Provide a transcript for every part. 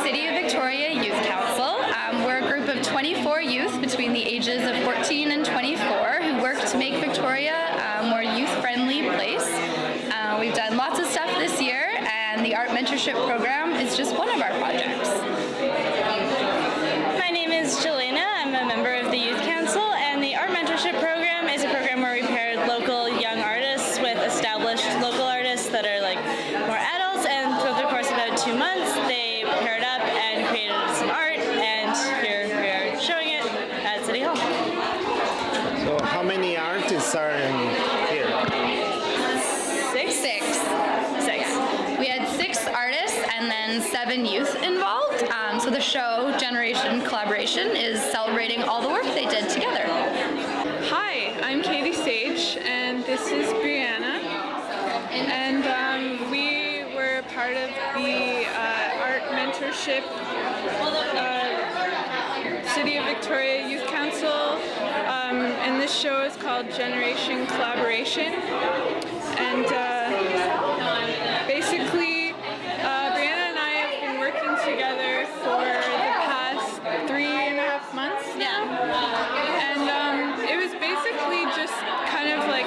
City of Victoria Youth Council. We're a group of 24 youth between the ages of 14 and 24 who work to make Victoria a more youth-friendly place. We've done lots of stuff this year, and the Art Mentorship Program is just one of our projects. My name is Jelena. I'm a member of the Youth Council, and the Art Mentorship Program is a program where we paired local young artists with established local artists that are like more adults, and throughout the course of about 2 months they paired up and created some art, and here we are showing it at City Hall. So how many artists are in here? Six. We had 6 artists and then 7 youth involved. So the show, Generation Collaboration, is celebrating all the work they did together. Hi, I'm Katie Sage, and this is Brianna. And we were part of the Art Mentorship City of Victoria Youth Council, and this show is called Generation Collaboration. And basically, Brianna and I have been working together for the past 3.5 months now. And it was basically just kind of like,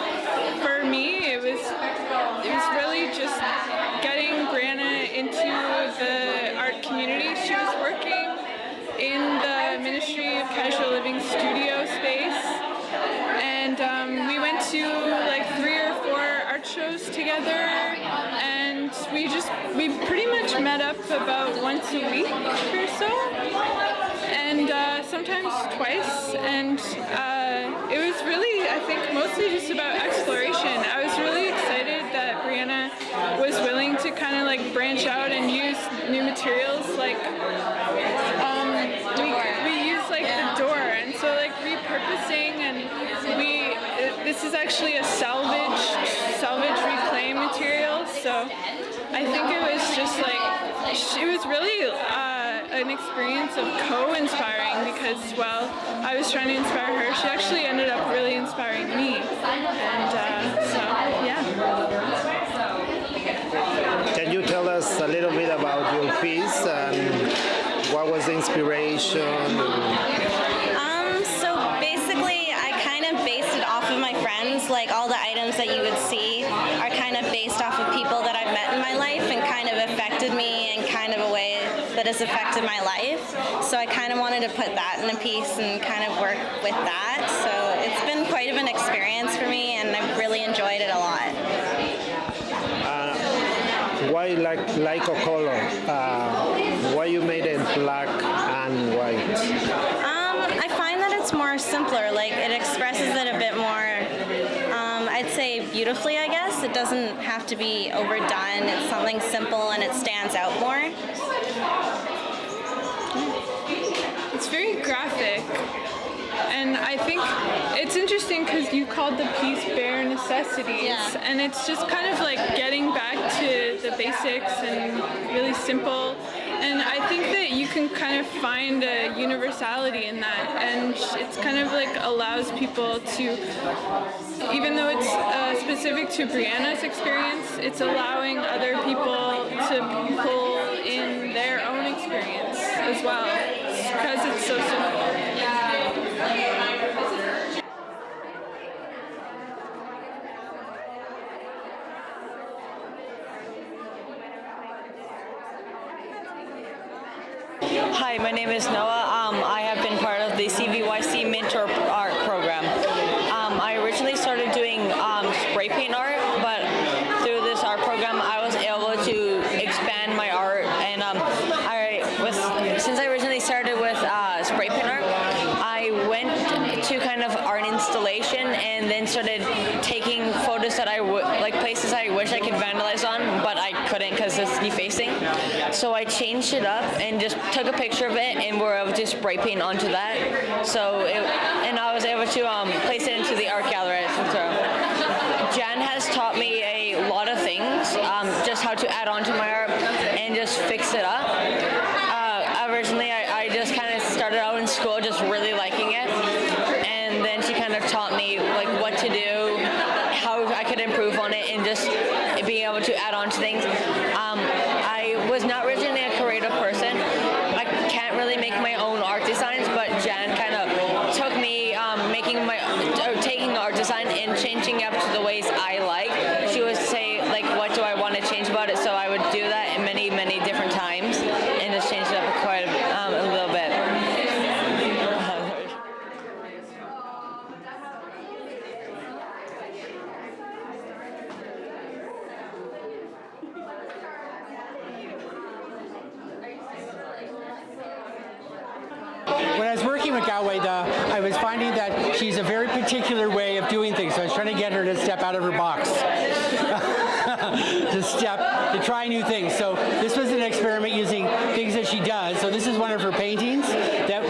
for me, it was really just getting Brianna into the art community. She was working in the Ministry of Casual Living studio space, and we went to like 3 or 4 art shows together, and we pretty much met up about once a week or so, and sometimes twice, and it was really, I think, mostly just about exploration. I was really excited that Brianna was willing to kind of like branch out and use new materials, like we use like the door, and so like repurposing, and this is actually a salvage reclaim material, so I think it was just like, it was really an experience of co-inspiring, because while I was trying to inspire her, she actually ended up really inspiring me, and so yeah. Can you tell us a little bit about your piece and what was the inspiration? So basically, I kind of based it off of my friends. Like, all the items that you would see are kind of based off of people that I've met in my life and kind of affected me in kind of a way that has affected my life. So I kind of wanted to put that in a piece and kind of work with that. So it's been quite of an experience for me, and I've really enjoyed it a lot. Why like a color? Why you made it black and white? I find that it's more simpler. Like, it expresses it a bit more, I'd say beautifully, I guess. It doesn't have to be overdone. It's something simple and it stands out more. It's very graphic, and I think it's interesting because you called the piece Bare Necessities, Yeah. and it's just kind of like getting back to the basics and really simple, and I think that you can kind of find a universality in that, and it's kind of like allows people to, even though it's specific to Brianna's experience, it's allowing other people to pull in their own experience as well, because it's so simple. Hi, my name is Noah. I have been part of the CVYC Mentor Art Program. I originally started doing spray paint art, but through this art program I was able to expand my art, and since I originally started with spray paint art, I went to kind of art installation and then started taking photos that like places I wish I could vandalize on, but I couldn't because it's defacing. So I changed it up and just took a picture of it, and we're able to spray paint onto that. And I was able to place it into the art gallery. So Jan has taught me a lot of things, just how to add on to my art and just fix it up. Originally, I just kind of started out in school just really liking it, and then she kind of taught me like what to do, how I could improve on it, and just being able to add on to things. I was not originally a creative person, Jan kind of took me taking our design and changing up to the ways I like. She would say, like, what do I want to change about it? So I would do that in many, many different times and just change it up quite a little bit. When I was working with Gawaida, I was finding that she's a very particular way of doing things. So I was trying to get her to step out of her box, to try new things. So this was an experiment using things that she does. So this is one of her paintings that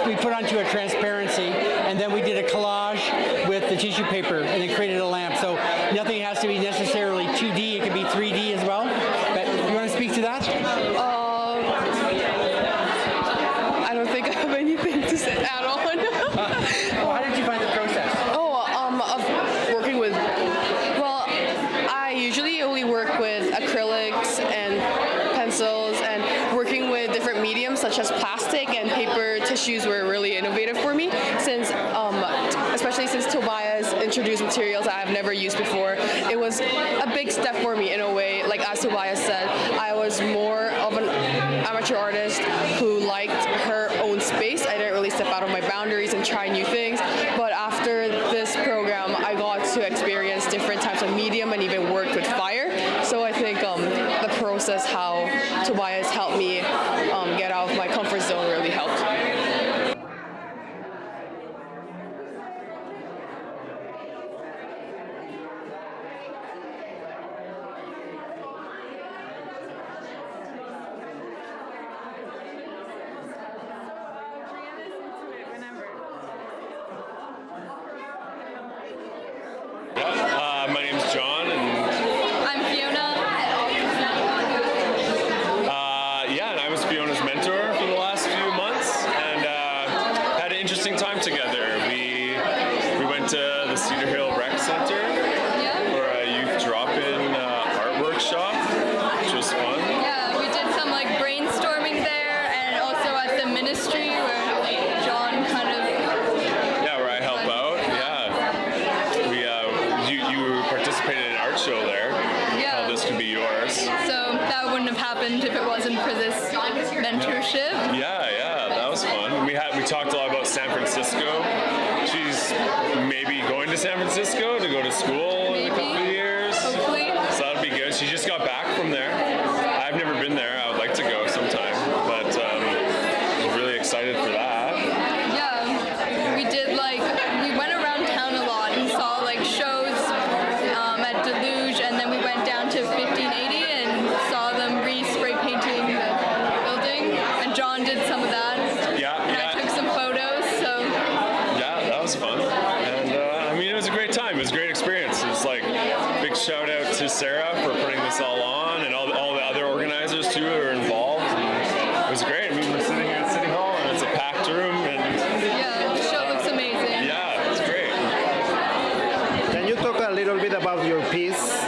we put onto a transparency, and then we did a collage with the tissue paper, and then created a lamp. So nothing has to be necessarily 2D; it can be 3D as well. But you want to speak to that? I don't think I have anything to say at all. How did you find the process? Of working with, well, I usually only work with acrylics and pencils, and working with different mediums such as plastic and paper tissues were really innovative for me, since especially since Tobias introduced materials I have never used before. It was a big step for me in a way. Like as Tobias said, I was more of an amateur artist who liked her own space. I didn't really step out of my boundaries and try new things. But after this program, I got to experience different types of medium and even worked with fire. So I think the process, how Tobias helped me get out of my comfort zone, really helped. My name's John, and I'm Fiona. and I was Fiona's mentor for the last few months, and had an interesting time together. We went to the Cedar Hill Rec Center for a youth drop-in art workshop, which was fun. Yeah, we did some like brainstorming there, and also at the ministry where John kind of. Yeah, where I help out. Yeah, you participated in an art show there. Yeah. This could be yours. So that wouldn't have happened if it wasn't for this mentorship. Yeah, that was fun. We talked a lot about San Francisco. She's maybe going to San Francisco to go to school in a couple of years. Hopefully. So that'll be good. She just got back from there. I've never been there. I would like to go sometime, but I'm really excited for that. Yeah, we went around town a lot and saw like shows at Deluge, and then we went down to 1580 and saw them re-spray painting the building, and John did some of that. And I took some photos, so. Yeah, that was fun. And it was a great time. It was a great experience. It's like big shout out to Sarah for putting this all on, and all the other organizers too who were involved. And it was great. We're sitting here at City Hall, and it's a packed room, and Yeah, the show looks amazing. yeah, it's great. Can you talk a little bit about your piece?